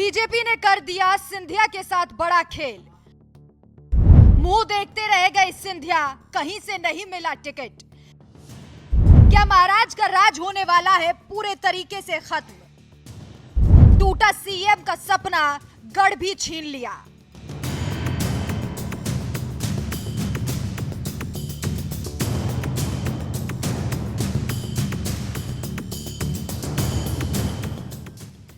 BJP ने कर दिया सिंधिया के साथ बड़ा खेल। मुंह देखते रह गए सिंधिया, कहीं से नहीं मिला टिकट। क्या महाराज का राज होने वाला है पूरे तरीके से खत्म? टूटा सीएम का सपना, गढ़ भी छीन लिया।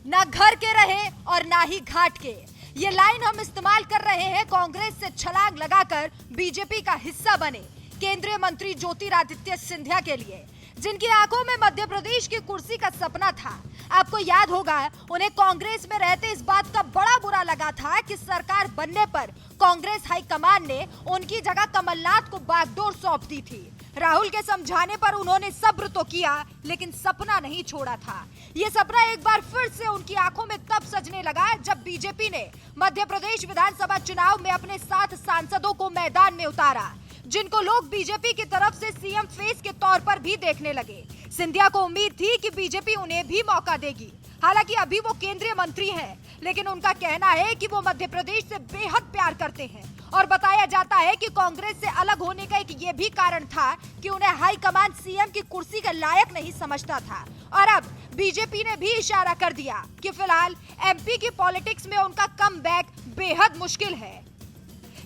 ना घर के रहे और ना ही घाट के। ये लाइन हम इस्तेमाल कर रहे हैं कांग्रेस से छलांग लगाकर बीजेपी का हिस्सा बने केंद्रीय मंत्री ज्योतिरादित्य सिंधिया के लिए, जिनकी आंखों में मध्य प्रदेश की कुर्सी का सपना था। आपको याद होगा, उन्हें कांग्रेस में रहते इस बात का बड़ा बुरा लगा था कि सरकार बनने पर कांग्रेस हाईकमान ने उनकी जगह कमलनाथ को बागडोर सौंप दी थी। राहुल के समझाने पर उन्होंने सब्र तो किया, लेकिन सपना नहीं छोड़ा था। ये सपना एक बार फिर से उनकी आंखों में तब सजने लगा जब बीजेपी ने मध्य प्रदेश विधानसभा चुनाव में अपने 7 सांसदों को मैदान में उतारा, जिनको लोग बीजेपी की तरफ से सीएम फेस के तौर पर भी देखने लगे। सिंधिया को उम्मीद थी कि बीजेपी उन्हें भी मौका देगी। हालांकि अभी वो केंद्रीय मंत्री हैं, लेकिन उनका कहना है कि वो मध्य प्रदेश से बेहद प्यार करते हैं और बताया जाता है कि कांग्रेस से अलग होने का एक ये भी कारण था कि उन्हें हाईकमान सीएम की कुर्सी के लायक नहीं समझता था। और अब बीजेपी ने भी इशारा कर दिया कि फिलहाल एमपी की पॉलिटिक्स में उनका कमबैक बेहद मुश्किल है।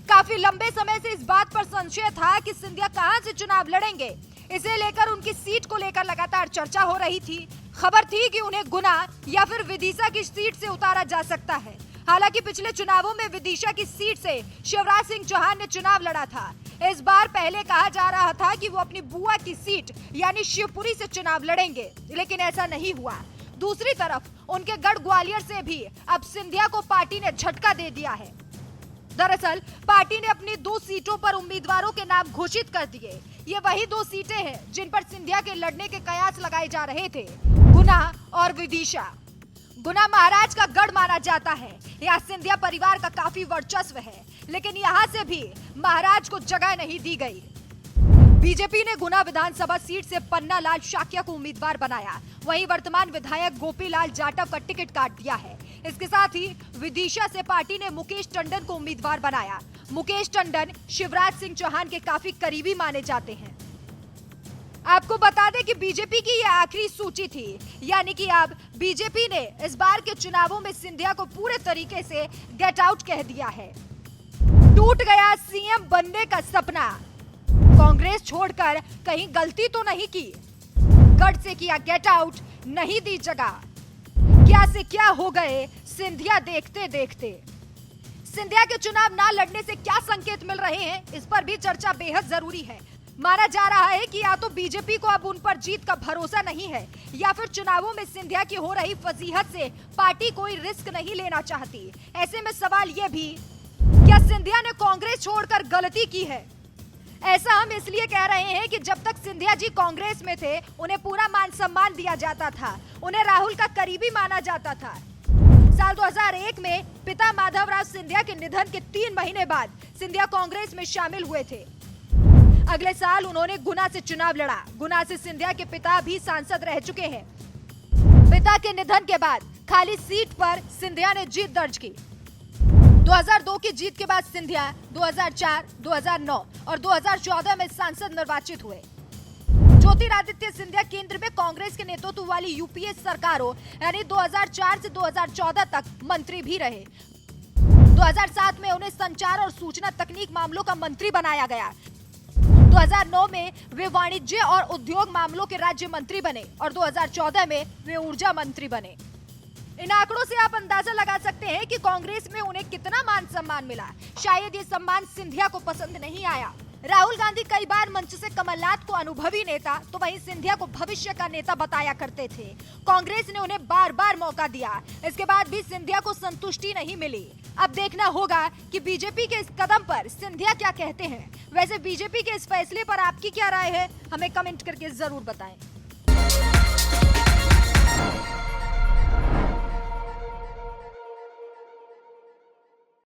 काफी लंबे समय से इस बात पर संशय था कि सिंधिया कहां से चुनाव लड़ेंगे। इसे लेकर उनकी सीट को लेकर लगातार चर्चा हो रही थी। खबर थी कि उन्हें गुना या फिर विदिशा की सीट से उतारा जा सकता है। हालांकि पिछले चुनावों में विदिशा की सीट से शिवराज सिंह चौहान ने चुनाव लड़ा था। इस बार पहले कहा जा रहा था कि वो अपनी बुआ की सीट यानी शिवपुरी से चुनाव लड़ेंगे, लेकिन ऐसा नहीं हुआ। दूसरी तरफ उनके गढ़ ग्वालियर से भी अब सिंधिया को पार्टी ने झटका दे दिया है। दरअसल पार्टी ने अपनी 2 सीटों पर उम्मीदवारों के नाम घोषित कर दिए। ये वही 2 सीटें हैं जिन पर सिंधिया के लड़ने के कयास लगाए जा रहे थे, गुना और विदिशा। गुना महाराज का गढ़ माना जाता है। यहाँ सिंधिया परिवार का काफी वर्चस्व है, लेकिन यहाँ से भी महाराज को जगह नहीं दी गई। बीजेपी ने गुना विधानसभा सीट से पन्ना लाल शाक्या को उम्मीदवार बनाया। वहीं वर्तमान विधायक गोपीलाल जाटव का टिकट काट दिया है। इसके साथ ही विदिशा से पार्टी ने मुकेश टंडन को उम्मीदवार बनाया। मुकेश टंडन शिवराज सिंह चौहान के काफी करीबी माने जाते हैं। आपको बता दें कि बीजेपी की यह आखिरी सूची थी, यानी कि अब बीजेपी ने इस बार के चुनावों में सिंधिया को पूरे तरीके से गेट आउट कह दिया है। टूट गया सीएम बनने का सपना। कांग्रेस छोड़कर कहीं गलती तो नहीं की, गढ़ से किया गेट आउट, नहीं दी जगह। क्या से क्या हो गए सिंधिया देखते देखते। सिंधिया के चुनाव ना लड़ने से क्या संकेत मिल रहे हैं, इस पर भी चर्चा बेहद जरूरी है। माना जा रहा है कि या तो बीजेपी को अब उन पर जीत का भरोसा नहीं है, या फिर चुनावों में सिंधिया की हो रही फजीहत से पार्टी कोई रिस्क नहीं लेना चाहती। ऐसे में सवाल ये भी, क्या सिंधिया ने कांग्रेस छोड़कर गलती की है? ऐसा हम इसलिए कह रहे हैं कि जब तक सिंधिया जी कांग्रेस में थे, उन्हें पूरा मान सम्मान दिया जाता था, उन्हें राहुल का करीबी माना जाता था। साल 2001 में पिता माधवराव सिंधिया के निधन के 3 महीने बाद सिंधिया कांग्रेस में शामिल हुए थे। अगले साल उन्होंने गुना से चुनाव लड़ा। गुना से सिंधिया के पिता भी सांसद रह चुके हैं। पिता के निधन के बाद खाली सीट पर सिंधिया ने जीत दर्ज की। 2002 की जीत के बाद सिंधिया 2004, 2009 और 2014 में सांसद निर्वाचित हुए। ज्योतिरादित्य सिंधिया केंद्र में कांग्रेस के नेतृत्व वाली यूपीए सरकारों यानी 2004 से 2014 तक मंत्री भी रहे। 2007 में उन्हें संचार और सूचना तकनीक मामलों का मंत्री बनाया गया। 2009 में वे वाणिज्य और उद्योग मामलों के राज्य मंत्री बने और 2014 में वे ऊर्जा मंत्री बने। इन आंकड़ों से आप अंदाजा लगा सकते हैं कि कांग्रेस में उन्हें कितना मान सम्मान मिला। शायद ये सम्मान सिंधिया को पसंद नहीं आया। राहुल गांधी कई बार मंच से कमलनाथ को अनुभवी नेता तो वहीं सिंधिया को भविष्य का नेता बताया करते थे। कांग्रेस ने उन्हें बार बार मौका दिया, इसके बाद भी सिंधिया को संतुष्टि नहीं मिली। अब देखना होगा कि बीजेपी के इस कदम पर सिंधिया क्या कहते हैं। वैसे बीजेपी के इस फैसले पर आपकी क्या राय है, हमें कमेंट करके जरूर बताएं।